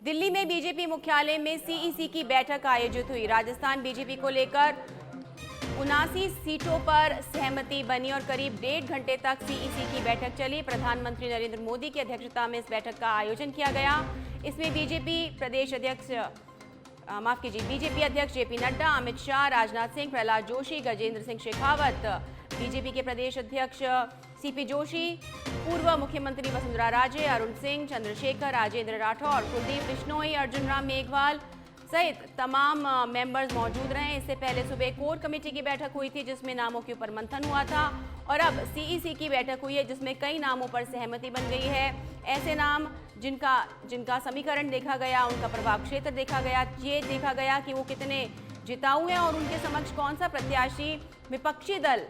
दिल्ली में बीजेपी मुख्यालय में सीईसी की बैठक आयोजित हुई। राजस्थान बीजेपी को लेकर 79 सीटों पर सहमति बनी और करीब 1.5 घंटे तक सीईसी की बैठक चली। प्रधानमंत्री नरेंद्र मोदी की अध्यक्षता में इस बैठक का आयोजन किया गया। इसमें बीजेपी अध्यक्ष जेपी नड्डा, अमित शाह, राजनाथ सिंह, प्रहलाद जोशी, गजेंद्र सिंह शेखावत, बीजेपी के प्रदेश अध्यक्ष सीपी जोशी, पूर्व मुख्यमंत्री वसुंधरा राजे, अरुण सिंह, चंद्रशेखर, राजेंद्र राठौर, कुलदीप बिश्नोई, अर्जुन राम मेघवाल सहित तमाम मेंबर्स मौजूद रहे। इससे पहले सुबह कोर कमेटी की बैठक हुई थी जिसमें नामों के ऊपर मंथन हुआ था और अब सीईसी की बैठक हुई है जिसमें कई नामों पर सहमति बन गई है। ऐसे नाम जिनका समीकरण देखा गया, उनका प्रभाव क्षेत्र देखा गया, ये देखा गया कि वो कितने जिताऊ हैं और उनके समक्ष कौन सा प्रत्याशी विपक्षी दल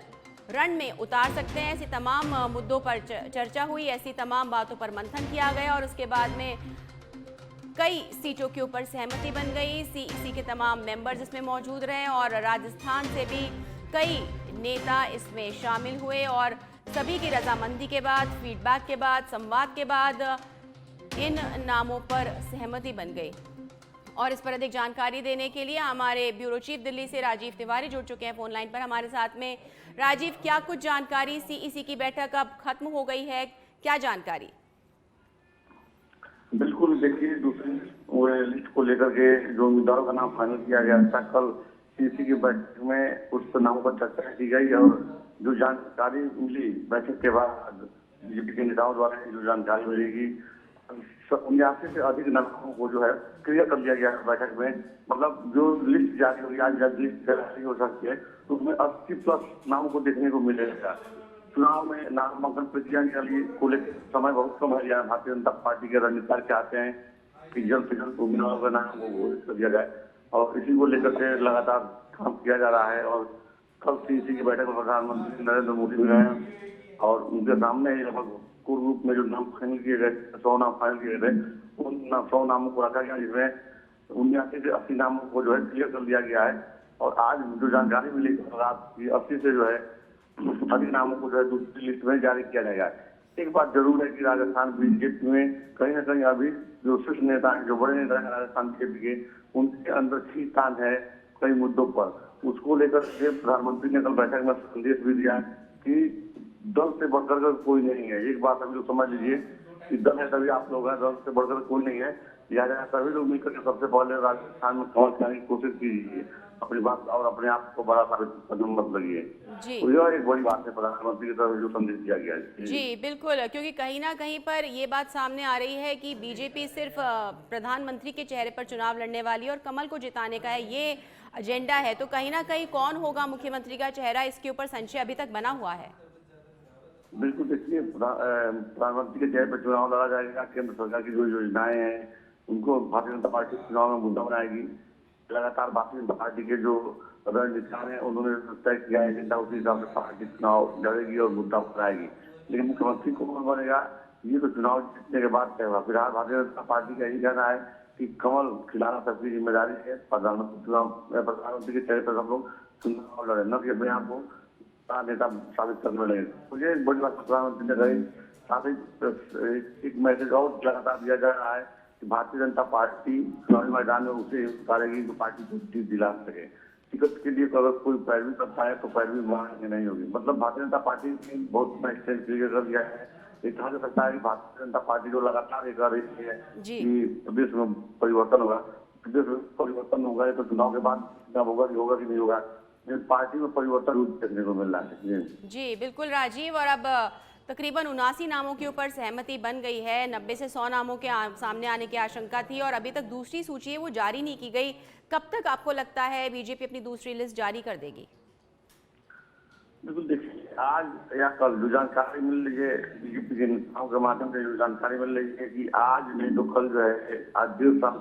रण में उतार सकते हैं। ऐसी तमाम मुद्दों पर चर्चा हुई, ऐसी तमाम बातों पर मंथन किया गया और उसके बाद में कई सीटों के ऊपर सहमति बन गई। सीईसी के तमाम मेंबर्स इसमें मौजूद रहे और राजस्थान से भी कई नेता इसमें शामिल हुए और सभी की रजामंदी के बाद, फीडबैक के बाद, संवाद के बाद इन नामों पर सहमति बन गई। और इस पर अधिक जानकारी देने के लिए हमारे ब्यूरो चीफ दिल्ली से राजीव तिवारी जुड़ चुके हैं फोन लाइन पर हमारे साथ में। राजीव, क्या कुछ जानकारी? सीईसी की बैठक अब खत्म हो गई है, क्या जानकारी? बिल्कुल, देखिए दूसरी लिस्ट को लेकर के जो उम्मीदवारों का नाम फाइनल किया गया था, कल सीईसी की बैठक में उस नामों पर चर्चा की गई और जो जानकारी मिली बैठक के बाद बीजेपी के नेताओं द्वारा जो जानकारी मिलेगी, 79 से अधिक नामों को जो है क्लियर कर लिया गया बैठक में। मतलब जो लिस्ट जारी होगी, आज लिस्ट जारी हो सकती है तो उसमें 80+ नामों को देखने को मिलेगा। चुनाव में नामांकन प्रक्रिया के लिए को लेकर समय बहुत कम है। भारतीय जनता पार्टी के रणनीतिकार चाहते हैं कि जल्द से जल्द उम्मीदवारों का नाम को घोषित कर दिया जाए और इसी को लेकर के लगातार काम किया जा रहा है। और कल सीईसी की बैठक में प्रधानमंत्री नरेंद्र मोदी भी रहे और उनके सामने लगभग पूर्व रूप में जो नाम फाइनल किए गए, 100 नाम फाइनल किए गए, उन 100 नामों को रखा गया जिसमें 79 से 80 नामों को जो है क्लियर कर दिया गया है। और आज जो जानकारी मिली रात की 80 से जो है अधिक नामों को जो है दूसरी लिस्ट में जारी किया जाएगा। एक बात जरूर है कि राजस्थान बीजेपी में कहीं ना कहीं अभी जो शीर्ष नेता है, जो बड़े नेता है राजस्थान बीजेपी के, उनके अंदर खींचतान है कई मुद्दों पर। उसको लेकर के प्रधानमंत्री ने कल बैठक में संदेश भी दिया कि दल से बढ़कर कोई नहीं है। एक बात अभी तो समझ लीजिए कि दल है तभी आप लोग हैं, दल से बढ़कर कोई नहीं है। लिहाजा सभी लोग मिलकर के सबसे पहले राजस्थान में कमल करने की कोशिश कीजिए अपनी बात और अपने आप को बड़ा साबित करने मत लगिए। तो यह एक बड़ी बात है प्रधानमंत्री की तरफ जो संदेश दिया गया है। जी बिल्कुल, क्योंकि कहीं ना कहीं पर ये बात सामने आ रही है कि बीजेपी सिर्फ प्रधानमंत्री के चेहरे पर चुनाव लड़ने वाली और कमल को जिताने का है, ये एजेंडा है। तो कहीं ना कहीं कौन होगा मुख्यमंत्री का चेहरा, इसके ऊपर संशय अभी तक बना हुआ है। बिल्कुल, देखिए प्रधानमंत्री के चेहरे पर चुनाव लड़ा जाएगा। केंद्र सरकार की जो योजनाएं हैं उनको भारतीय जनता पार्टी चुनाव में मुद्दा बनाएगी। लगातार भारतीय जनता पार्टी के जो रणनीतिकार हैं उन्होंने तय किया है एजेंडा, उसी हिसाब से पार्टी चुनाव लड़ेगी और मुद्दा बनाएगी। लेकिन मुख्यमंत्री कौन बनेगा ये तो चुनाव जीतने के बाद तय होगा। फिलहाल भारतीय जनता पार्टी का यही कहना है कि कमल खिलाना सबकी जिम्मेदारी है। प्रधानमंत्री के चेहरे पर हम लोग चुनाव लड़े, न कि अपने आप को नेता साबित करने लगे। मुझे एक बड़ी बात प्रधानमंत्री ने कही। साथ ही एक मैसेज और लगातार दिया जा रहा है कि भारतीय जनता पार्टी चुनावी मैदान में उसे उतारेगी जो पार्टी को जीत दिला सके। टिकट के लिए अगर कोई पैरवी करता है तो पैरवी वहां नहीं होगी। मतलब भारतीय जनता पार्टी ने बहुत स्टैंड क्लियर कर दिया है। ये कहा जा सकता है कि भारतीय जनता पार्टी जो लगातार ये कर रही है कि प्रदेश में परिवर्तन होगा, प्रदेश में परिवर्तन होगा तो चुनाव के बाद होगा कि नहीं होगा, पार्टी में परिवर्तन देखने को मिल रहा है। जी बिल्कुल राजीव, और अब तकरीबन 79 नामों के ऊपर सहमति बन गई है। 90 से 100 नामों के सामने आने की आशंका थी और अभी तक दूसरी सूची है वो जारी नहीं की गई। कब तक आपको लगता है बीजेपी अपनी दूसरी लिस्ट जारी कर देगी? बिल्कुल, देखिए आज या कल जो जानकारी मिल रही है बीजेपी के नेताओं के माध्यम से जो जानकारी मिल रही है कि आज नहीं तो कल जो है आज देर शाम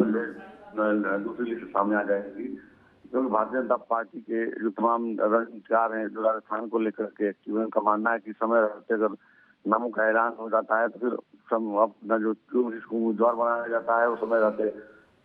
दूसरी लिस्ट सामने आ जाएगी। क्योंकि भारतीय जनता पार्टी के जो तमाम रणनीतिकार हैं जो राजस्थान को लेकर के एक्टिव हैं, उनका मानना है कि समय रहते अगर नामों का ऐलान हो जाता है तो फिर अपना जो जिसको उम्मीदवार बनाया जाता है वो समय रहते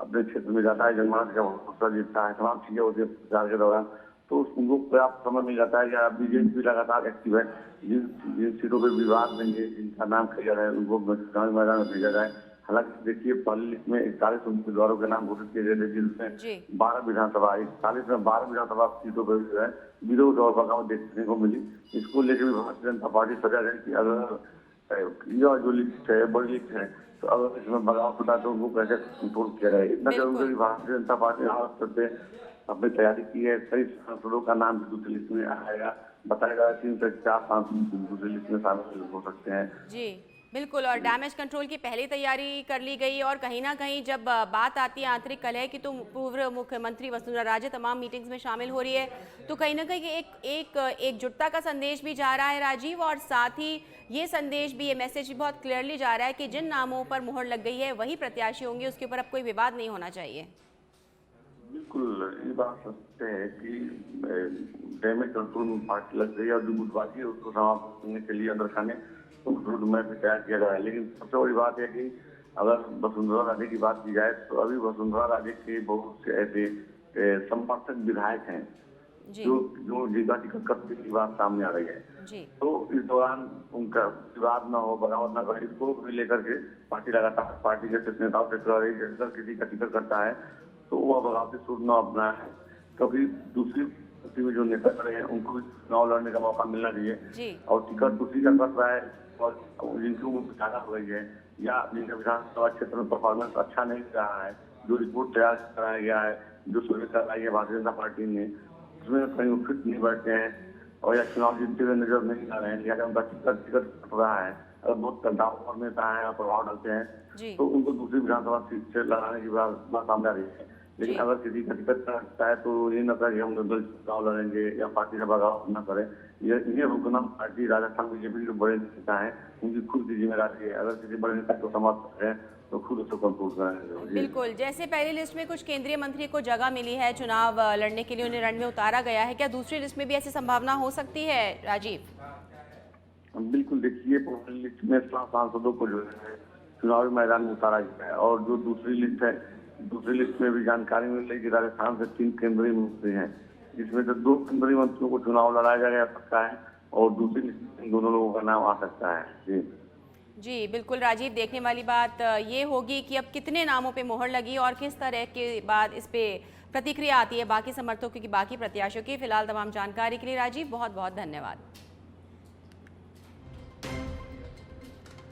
अपने क्षेत्र में जाता है, जनमानस का भरोसा जीतता है, तमाम चीजें होती है प्रचार के दौरान, तो उनको पर्याप्त समय मिल जाता है कि बीजेपी लगातार एक्टिव है। जिन सीटों पर विवाद नहीं है, जिनका नाम क्लियर है, उनको चुनावी मैदान में भेजा जाए हालांकि देखिए पहली लिस्ट में 41 उम्मीदवारों के नाम घोषित किए गए थे, जी। जिसमें 12 विधानसभा 41 में 12 विधानसभा सीटों पर जो है विरोध और बगावत देखने को मिली। इसको लेकर भी भारतीय जनता पार्टी सजग है कि अगर यह जो लिस्ट है बड़ी लिस्ट है, तो अगर इसमें बगावत होता है तो उनको कैसे कंट्रोल किया जाए। इतना जरूर है कि भारतीय जनता पार्टी ने स्तर पे अपनी तैयारी की है। कई सांसदों का नाम भी दूसरी लिस्ट में आएगा। बताया जा रहा है 3 से 4 सांसद दूसरी लिस्ट में शामिल हो सकते हैं। जी बिल्कुल, और डैमेज कंट्रोल की पहले तैयारी कर ली गई, और कहीं ना कहीं जब बात आती है आंतरिक कलह की तो पूर्व मुख्यमंत्री वसुंधरा राजे तमाम मीटिंग्स में शामिल हो रही है, तो कहीं ना कहीं एकजुटता का संदेश भी जा रहा है राजीव, और साथ ही ये संदेश भी, ये मैसेज भी बहुत क्लियरली जा रहा है कि जिन नामों पर मुहर लग गई है वही प्रत्याशी होंगे, उसके ऊपर अब कोई विवाद नहीं होना चाहिए। बिल्कुल, ये बात सत्य है कि डैमेज कंट्रोल में पार्टी लग गई है और जो गुटबाजी है उसको समाप्त करने के लिए अंदर खाने रोड मैप भी तैयार किया गया है। लेकिन सबसे बड़ी बात है कि अगर वसुंधरा राजे की बात की जाए तो अभी वसुंधरा राजे के बहुत से ऐसे समर्थक विधायक हैं जी जो जिनका टिकट कटने की बात सामने आ रही है। जी तो इस दौरान उनका विवाद न हो, बगावत न करे, इसको भी लेकर के पार्टी लगातार पार्टी के नेताओं से कह रही है कि अगर किसी का टिकट कटता है तो वह बगावती सूर न अपना है, क्योंकि दूसरी पार्टी में जो नेता खड़े हैं उनको भी चुनाव लड़ने का मौका मिलना चाहिए। जी और टिकट दूसरी का कट रहा है और जिनकी उम्र ज्यादा हो गई है या जिनका विधानसभा क्षेत्र में परफॉर्मेंस अच्छा नहीं रहा है, जो रिपोर्ट तैयार कराया गया है, जो सर्वे कराई है भारतीय जनता पार्टी ने, उसमें कहीं फिट नहीं बैठते हैं और या चुनाव जीतते हुए नजर नहीं आ रहे हैं, लिहाजा उनका टिकट कट रहा है। अगर बहुत दाव और नेता है और प्रभाव डालते हैं तो उनको दूसरी विधानसभा सीट से लड़ाने की बात सामने आ रही है। लेकिन अगर किसी का टिकट कटता है तो ये न करें कि हम निर्दल चुनाव लड़ेंगे या पार्टी से बगावत न करें। ये रुकना पार्टी राजस्थान बीजेपी के जो बड़े नेता हैं उनकी खुद की जिम्मेदारी है। अगर किसी बड़े नेता को समर्थ करें तो खुद उसको कंट्रोल करें। बिल्कुल, जैसे पहली लिस्ट में कुछ केंद्रीय मंत्री को जगह मिली है, चुनाव लड़ने के लिए उन्हें रण में उतारा गया है, क्या दूसरी लिस्ट में भी ऐसी संभावना हो सकती है राजीव? बिल्कुल, देखिए पहली लिस्ट में 7 सांसदों को जो है चुनावी मैदान में उतारा गया है और जो दूसरी लिस्ट है, दूसरी लिस्ट में भी जानकारी मिल रही है कि राजस्थान से 3 केंद्रीय मंत्री हैं, जिसमें से 2 केंद्रीय मंत्रियों को चुनाव लड़ाया जा सकता है और दूसरी लिस्ट में दोनों लोगों का नाम आ सकता है। जी जी बिल्कुल राजीव, देखने वाली बात ये होगी कि अब कितने नामों पे मोहर लगी और किस तरह के बाद इस पे प्रतिक्रिया आती है बाकी समर्थकों की, बाकी प्रत्याशियों की। फिलहाल तमाम जानकारी के लिए राजीव बहुत बहुत धन्यवाद।